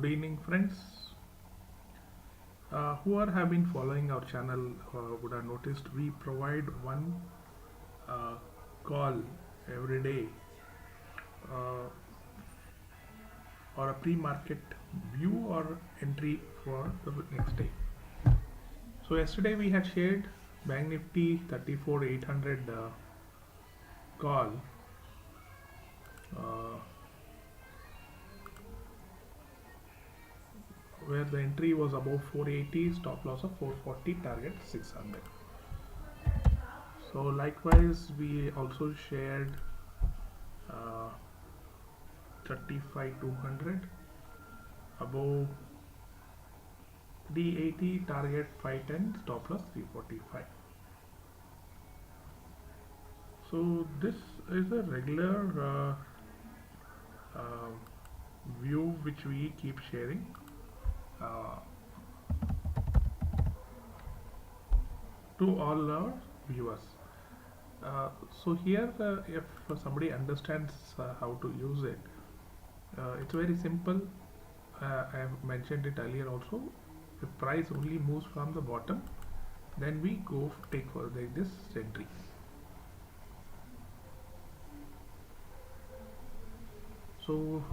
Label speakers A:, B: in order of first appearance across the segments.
A: Good evening, friends. Have been following our channel would have noticed we provide one uh, call every day uh, or a pre-market view or entry for the next day. So yesterday we had shared Bank Nifty 34,800 call. Uh, where the entry was above 480, stop loss of 440, target 600. So likewise we also shared 35,200 above 380, target 510, stop loss 345. So this is a regular view which we keep sharing uh, to all our viewers. So here if somebody understands how to use it, it's very simple. I have mentioned it earlier also. If price only moves from the bottom, then we go take for this entry. So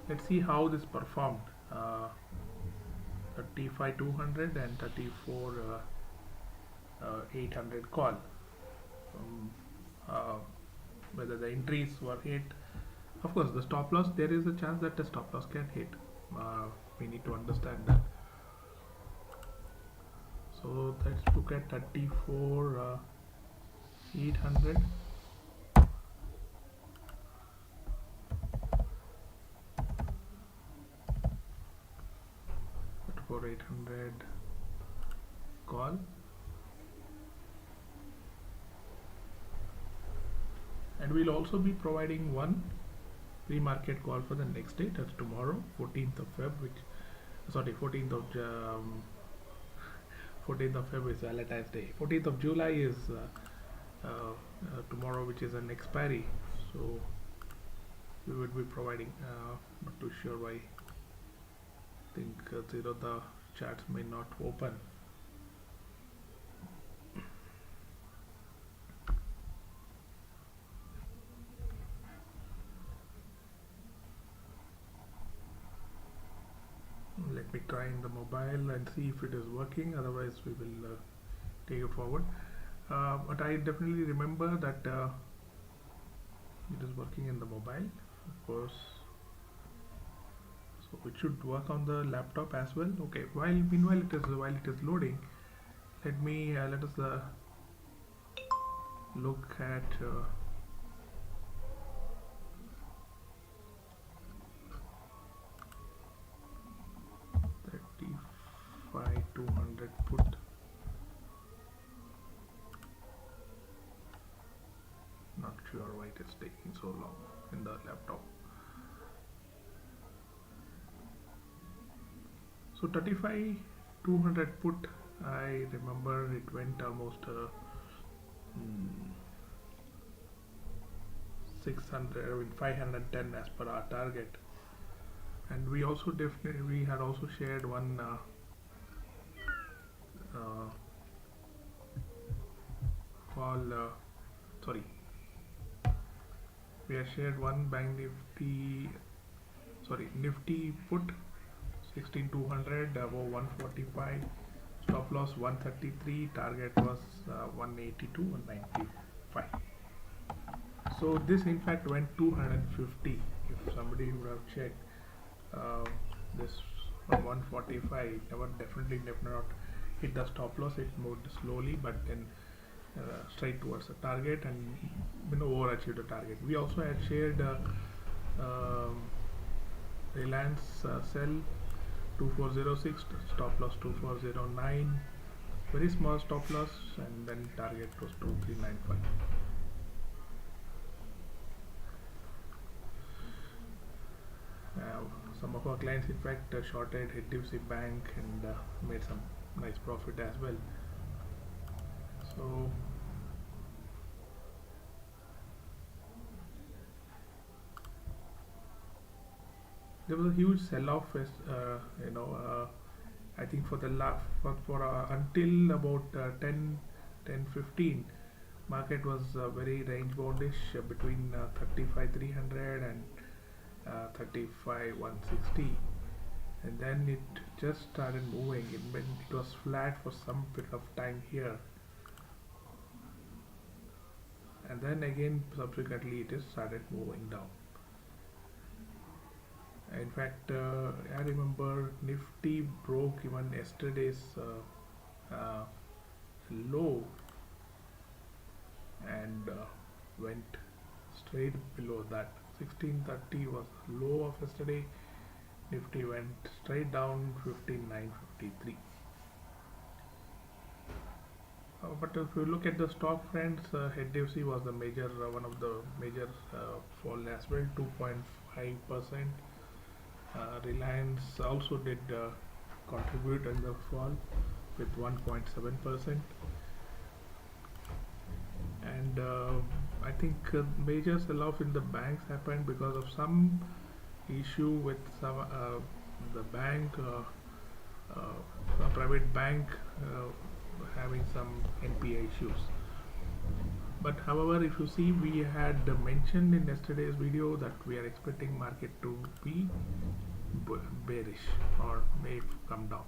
A: let's see how this performed. 35,200 and 34,800 call. Uh, Whether the entries were hit. Of course, the stop loss, there is a chance that the stop loss can hit. We need to understand that. So let's look at 34,800. 800 call, and we'll also be providing one pre-market call for the next day, that's tomorrow, 14th of Feb, 14th of Feb is Valentine's Day. 14th of July is tomorrow, which is an expiry, so we would be providing, not too sure why. I think the charts may not open. Let me try in the mobile and see if it is working, otherwise we will take it forward. But I definitely remember that it is working in the mobile, of course. So it should work on the laptop as well. Okay, meanwhile it is loading, let us look at 35,200 put. Not sure why it is taking so long in the laptop. So 35,200 put, I remember it went almost 510 as per our target, and we also had also shared one we have shared one Bank Nifty put 16,200 above 145, stop loss 133, target was 182, 195. So this in fact went 250. If somebody would have checked this from 145, definitely not hit the stop loss. It moved slowly, but then straight towards the target, and overachieved the target. We also had shared Reliance sell 2406, stop loss 2409, very small stop loss, and then target was 2395. Some of our clients in fact shorted HDFC Bank and made some nice profit as well. So there was a huge sell-off. You know, I think for the until about 10:15, market was very range boundish between 35,300 and 35,160, and then it just started moving. It was flat for some period of time here, and then again subsequently it is started moving down. In fact, I remember Nifty broke even yesterday's low and went straight below that. 1630 was low of yesterday. Nifty went straight down 15,953. But if you look at the stock friends, HDFC was the major, one of the major fall as well, 2.5%. Reliance also did contribute in the fall with 1.7%. And I think major sell-off in the banks happened because of some issue with some the bank, a private bank having some NPA issues. But however, if you see, we had mentioned in yesterday's video that we are expecting market to be bearish or may come down.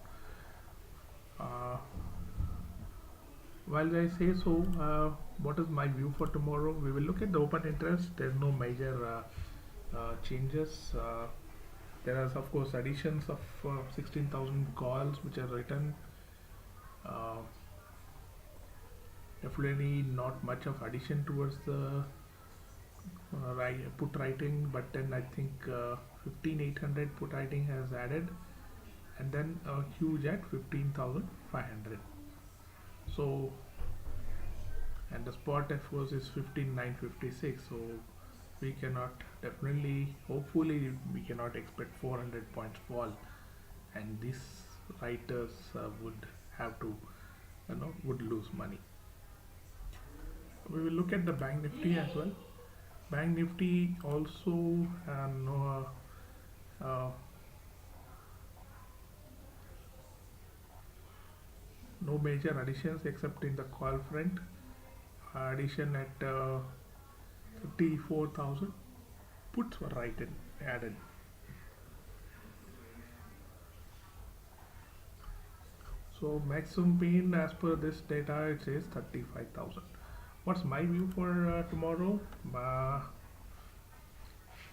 A: While I say so, what is my view for tomorrow? We will look at the open interest. There's no major changes. There are of course additions of 16,000 calls which are written. Definitely not much of addition towards the put writing, but then I think 15,800 put writing has added, and then a huge at 15,500. So, and the spot of course is 15,956. So we cannot hopefully we cannot expect 400 points fall, and these writers would have to, would lose money. We will look at the bank nifty as well. Bank nifty also no major additions except in the call front. Addition at 54,000 puts were added. So maximum pain as per this data, it says 35,000. What's my view for tomorrow?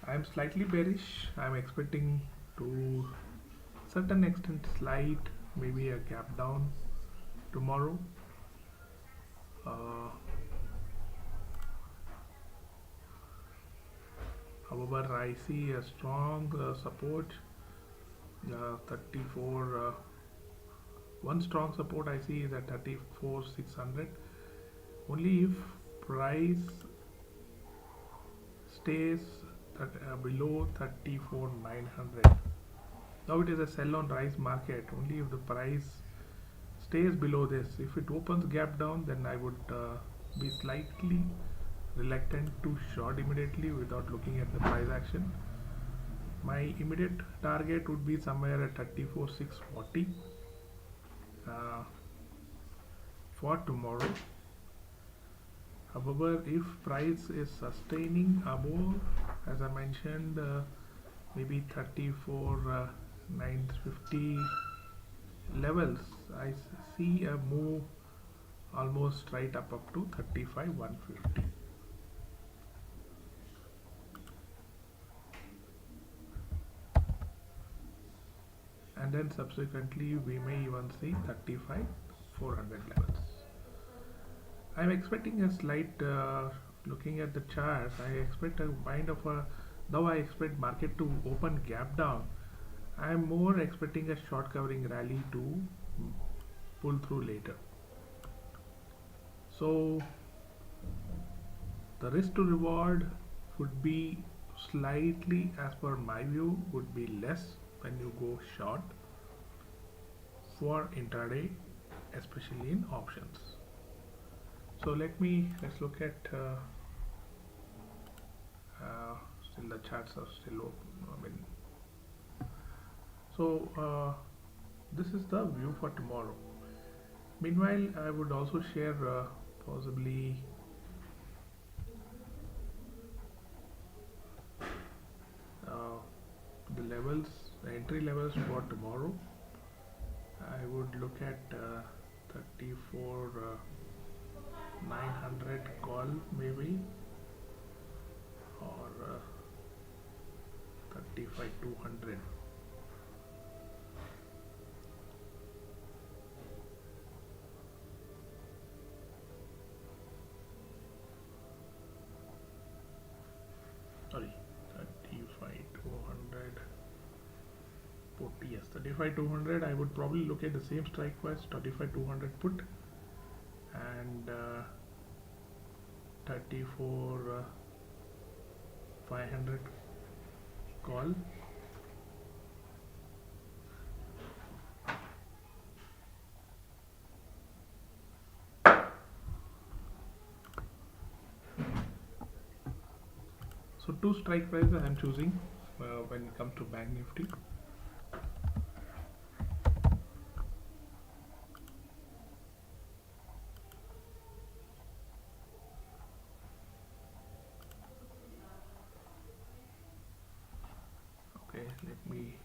A: I'm slightly bearish. I'm expecting to certain extent slight, maybe a gap down tomorrow. However, I see a strong support, 34. One strong support I see is at 34,600. Only if price stays below 34,900. Now it is a sell on rise market. Only if the price stays below this. If it opens gap down, then I would be slightly reluctant to short immediately without looking at the price action. My immediate target would be somewhere at 34,640 for tomorrow. However, if price is sustaining above, as I mentioned, maybe 34,950 levels, I see a move almost right up to 35,150. And then subsequently we may even see 35,400 levels. I'm expecting a slight, looking at the charts, I expect a kind of a, though I expect market to open gap down, I'm more expecting a short covering rally to pull through later. So the risk to reward would be slightly, as per my view, would be less when you go short for intraday, especially in options. So let's look at still the charts are still open. So this is the view for tomorrow. Meanwhile, I would also share possibly uh, the levels, entry levels for tomorrow. I would look at 34 900 call maybe, or 35 200. Sorry, 35 200 put. Yes, 35 200. I would probably look at the same strike price, 35 200 put, and 34 500 call. So two strike prices I am choosing when it comes to Bank Nifty. Okay, let me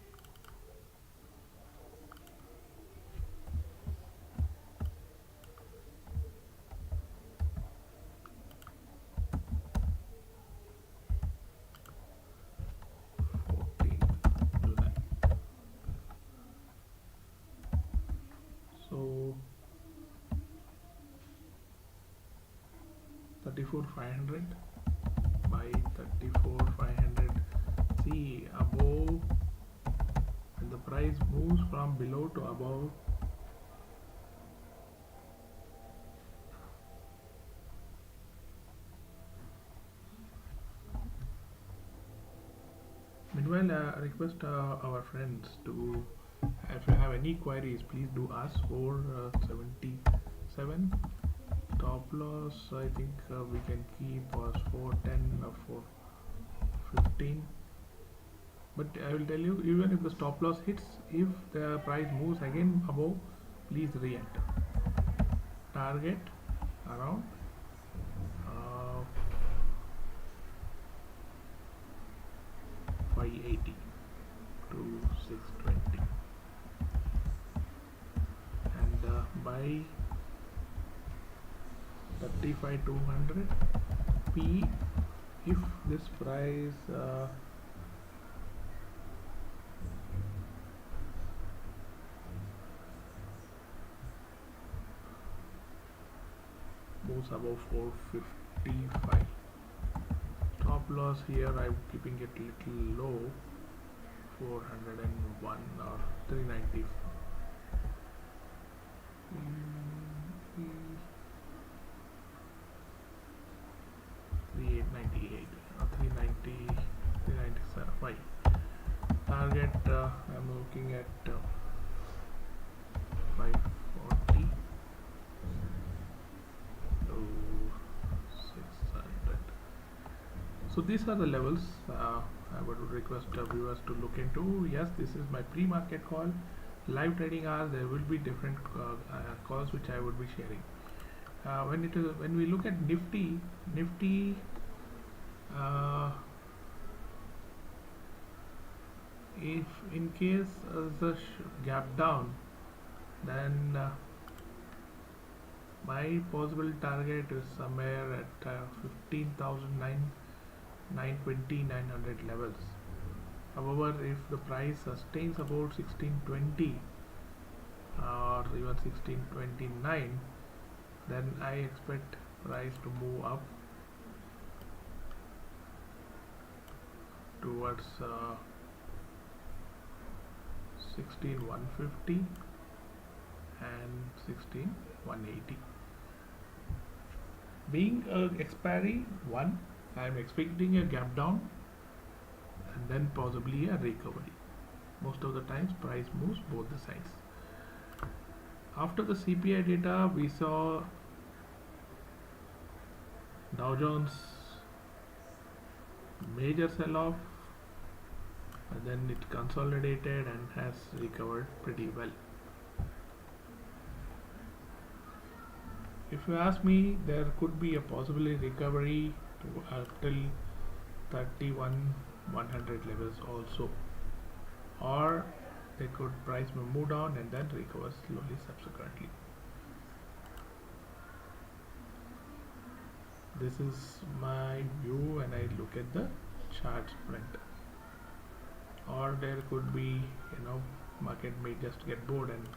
A: July. So 34 500 by 34 500. See, above, when the price moves from below to above, meanwhile I request our friends to, if you have any queries, please do ask. 477 stop loss, I think we can keep as 410 or 415. But I will tell you, even if the stop loss hits, if the price moves again above, please re-enter. Target around 580 to 620, and buy 35 200 P if this price moves above 455. Stop loss here I'm keeping it little low, 401 or 390. 3898 or 390, 397. Why? Target I'm looking at 540 to 600. So these are the levels I would request viewers to look into. Yes, this is my pre-market call. Live trading hours, there will be different calls which I would be sharing. When we look at Nifty, if in case the gap down, then my possible target is somewhere at 15,920 900 levels. However, if the price sustains about 1620 or even 1629, then I expect price to move up towards 16150 and 16180. Being expiry 1, I am expecting a gap down and then possibly a recovery. Most of the times price moves both the sides. After the CPI data, we saw Dow Jones major sell-off, and then it consolidated and has recovered pretty well. If you ask me, there could be a possible recovery to till 31,100 levels also, or they could price may move down and then recover slowly subsequently. This is my view when I look at the chart print. Or there could be, market may just get bored and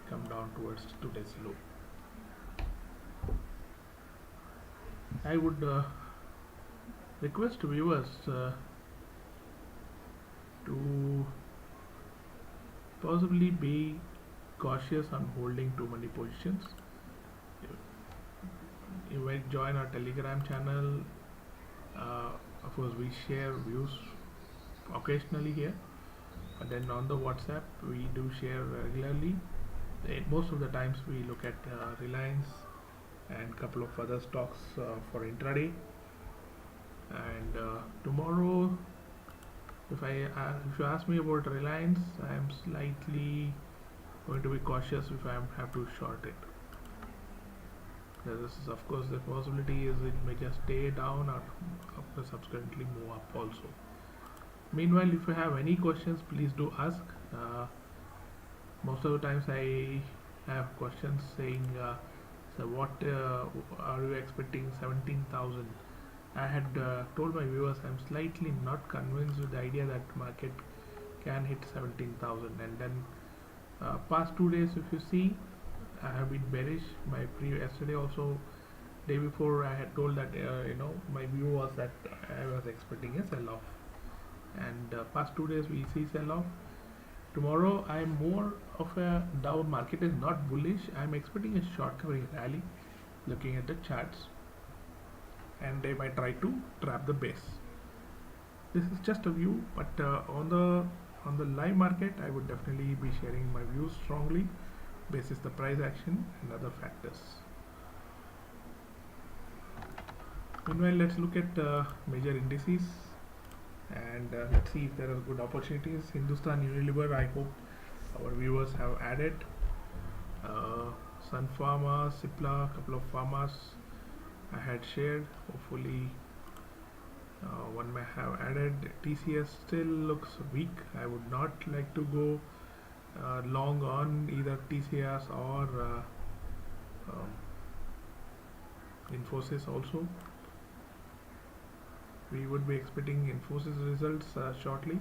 A: come down towards today's low. I would request viewers to possibly be cautious on holding too many positions. You might join our Telegram channel. Of course, we share views occasionally here, but then on the WhatsApp we do share regularly. Most of the times we look at Reliance and couple of other stocks for intraday. And tomorrow, if you ask me about Reliance, I am slightly going to be cautious if I have to short it. This is, of course, the possibility is it may just stay down or subsequently move up also. Meanwhile, if you have any questions, please do ask. Most of the times I have questions saying, so what are you expecting 17,000? I had told my viewers I'm slightly not convinced with the idea that market can hit 17,000, and then past 2 days if you see, I have been bearish. Yesterday also, day before, I had told that my view was that I was expecting a sell-off, and past 2 days we see sell-off. Tomorrow I am more of a down. Market is not bullish. I am expecting a short covering rally, looking at the charts, and they might try to trap the base. This is just a view, but on the live market, I would definitely be sharing my views strongly, basis the price action and other factors. Meanwhile, let's look at major indices, and let's see if there are good opportunities. Hindustan Unilever, I hope our viewers have added. Sun Pharma, Cipla, couple of pharmas I had shared. Hopefully one may have added. TCS still looks weak. I would not like to go long on either TCS or Infosys also. We would be expecting Infosys results shortly.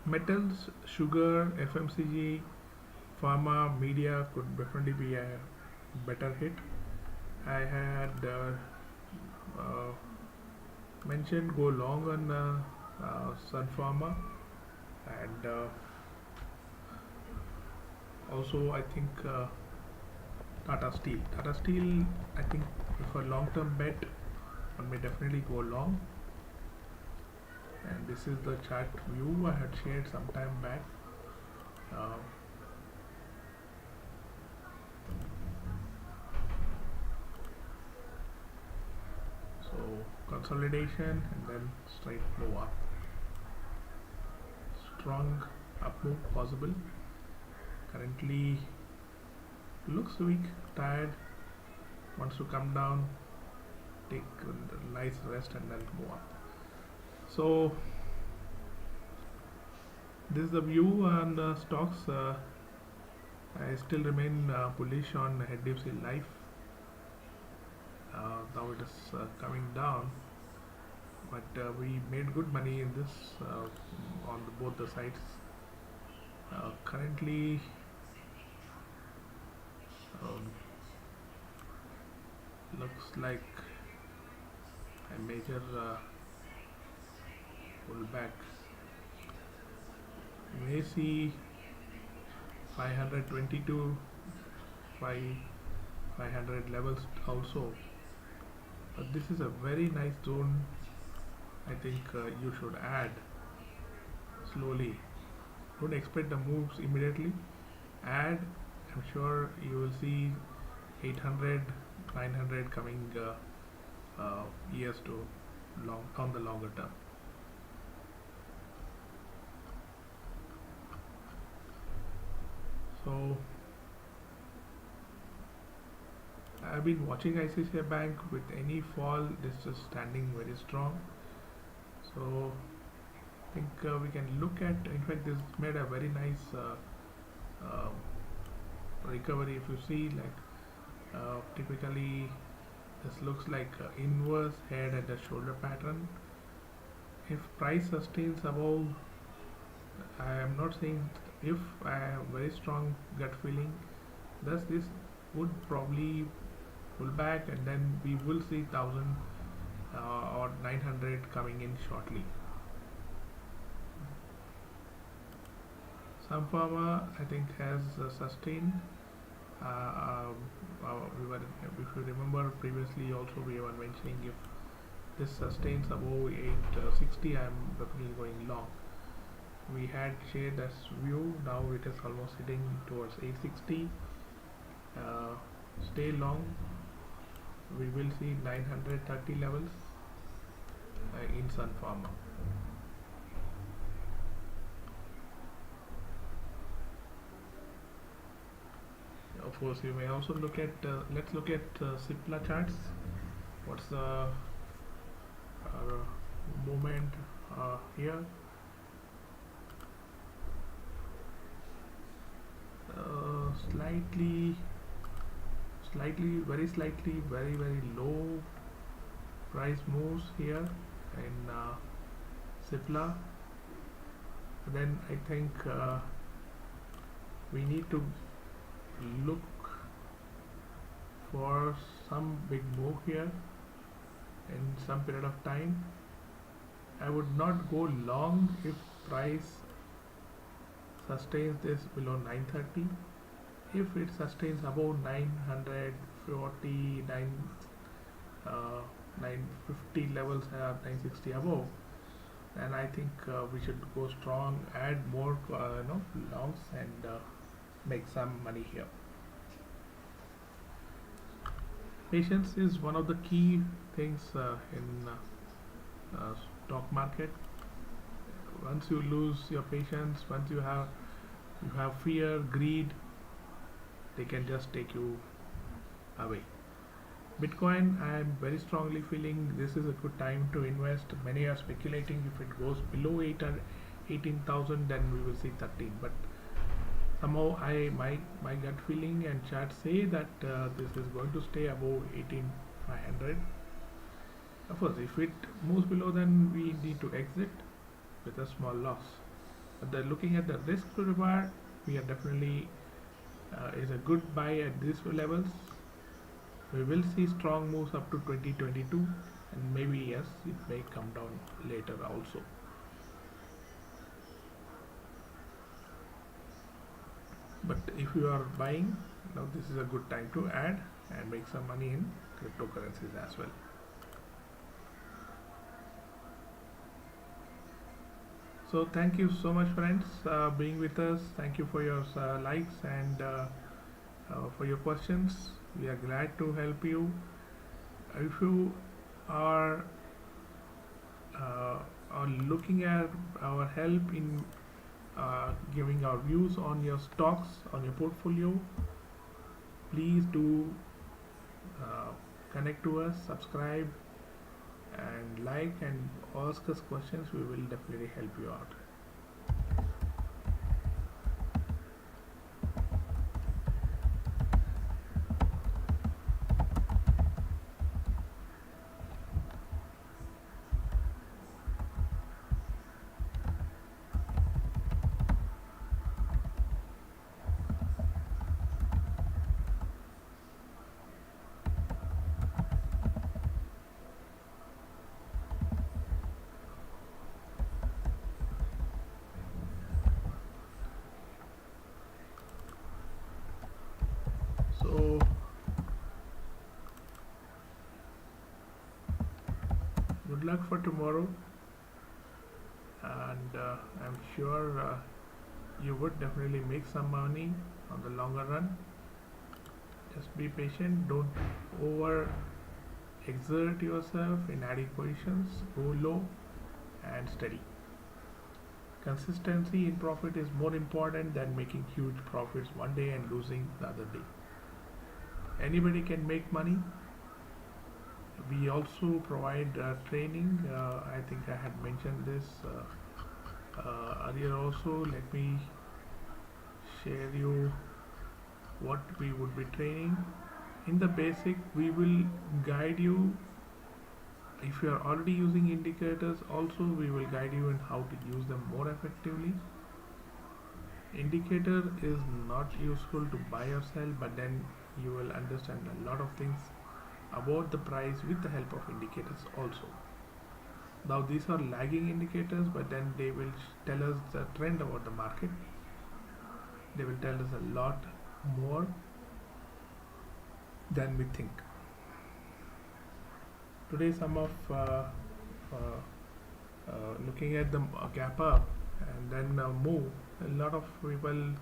A: Metals, sugar, FMCG, pharma, media could definitely be a better hit. I had mentioned go long on Sun Pharma, and also I think Tata Steel. Tata Steel, I think for long-term bet, one may definitely go long. And this is the chart view I had shared some time back. So consolidation and then straight move up. Strong up move possible. Currently looks weak, tired, wants to come down, take a nice rest and then move up. So this is the view on the stocks. I still remain bullish on HDFC Life. Now it is coming down, but we made good money in this on both the sides. Currently looks like a major pullback. You may see 522, 500 levels also, but this is a very nice zone. I think you should add slowly. Don't expect the moves immediately. Add. I'm sure you will see 800, 900 coming years to long on the longer term. So I've been watching ICICI Bank. With any fall, this is standing very strong. So I think we can look at, in fact this made a very nice recovery. If you see, like typically this looks like inverse head and the shoulder pattern. If price sustains above, I am not saying, if I have very strong gut feeling, thus this would probably pull back, and then we will see 1000 or 900 coming in shortly. Some pharma I think has sustained. If you remember previously, also we were mentioning, if this sustains above 860, I am definitely going long. We had shared this view. Now it is almost heading towards 860. Stay long. We will see 930 levels in Sun Pharma. Of course, you may also look at, let's look at Cipla charts. What's the movement here? Very, very low price moves here in Cipla. Then I think we need to look for some big move here in some period of time. I would not go long if price sustains this below 930. If it sustains above 940, 950 levels, 960 above, then I think we should go strong, add more longs, and make some money here. Patience is one of the key things in stock market. Once you lose your patience, once you have fear, greed, they can just take you away. Bitcoin, I am very strongly feeling this is a good time to invest. Many are speculating if it goes below 18,000, then we will see 13. But somehow my gut feeling and chart say that this is going to stay above 18,500. Of course, if it moves below, then we need to exit with a small loss. But looking at the risk to reward, we are definitely is a good buy at these levels. We will see strong moves up to 2022, and maybe yes, it may come down later also. But if you are buying now, this is a good time to add and make some money in cryptocurrencies as well. So thank you so much, friends, being with us. Thank you for your likes and for your questions. We are glad to help you. If you are looking at our help in giving our views on your stocks, on your portfolio, please do connect to us, subscribe, and like, and ask us questions. We will definitely help you out. So good luck for tomorrow, and I'm sure you would definitely make some money on the longer run. Just be patient, don't over exert yourself in adding positions, go low and steady. Consistency in profit is more important than making huge profits one day and losing the other day. Anybody can make money. We also provide training. I think I had mentioned this earlier also. Let me share you what we would be training. In the basic, we will guide you. If you are already using indicators, also we will guide you in how to use them more effectively. Indicator is not useful to buy or sell, but then you will understand a lot of things about the price with the help of indicators also. Now these are lagging indicators, but then they will tell us the trend about the market. They will tell us a lot more than we think. Today some of looking at the gap up and then move, a lot of people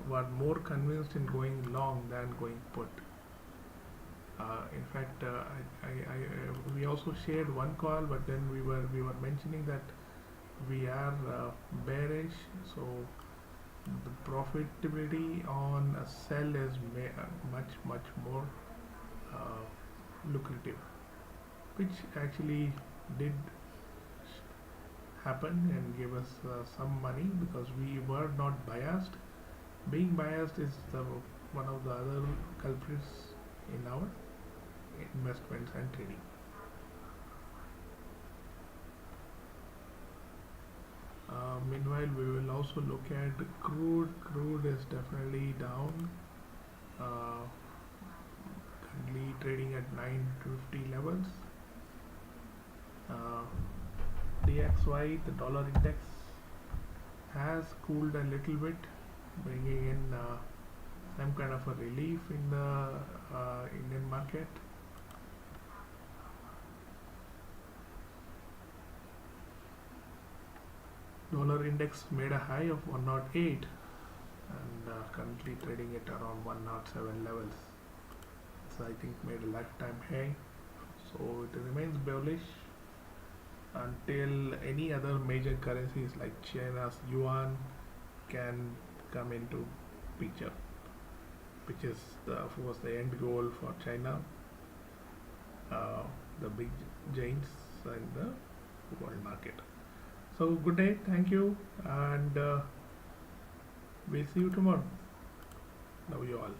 A: were more convinced in going long than going put. In fact, we also shared one call, but then we were mentioning that we are bearish, so the profitability on a sell is much more lucrative, which actually did happen and gave us some money because we were not biased. Being biased is one of the other culprits in our investments and trading. Meanwhile, we will also look at crude. Crude is definitely down. Currently trading at 950 levels. DXY, the dollar index, has cooled a little bit, bringing in some kind of a relief in the Indian market. Dollar index made a high of 108 and currently trading at around 107 levels. So I think made a lifetime high. So it remains bullish until any other major currencies like China's yuan can come into picture, which is of course the end goal for China, the big giants in the world market. So good day, thank you, and we'll see you tomorrow. Love you all.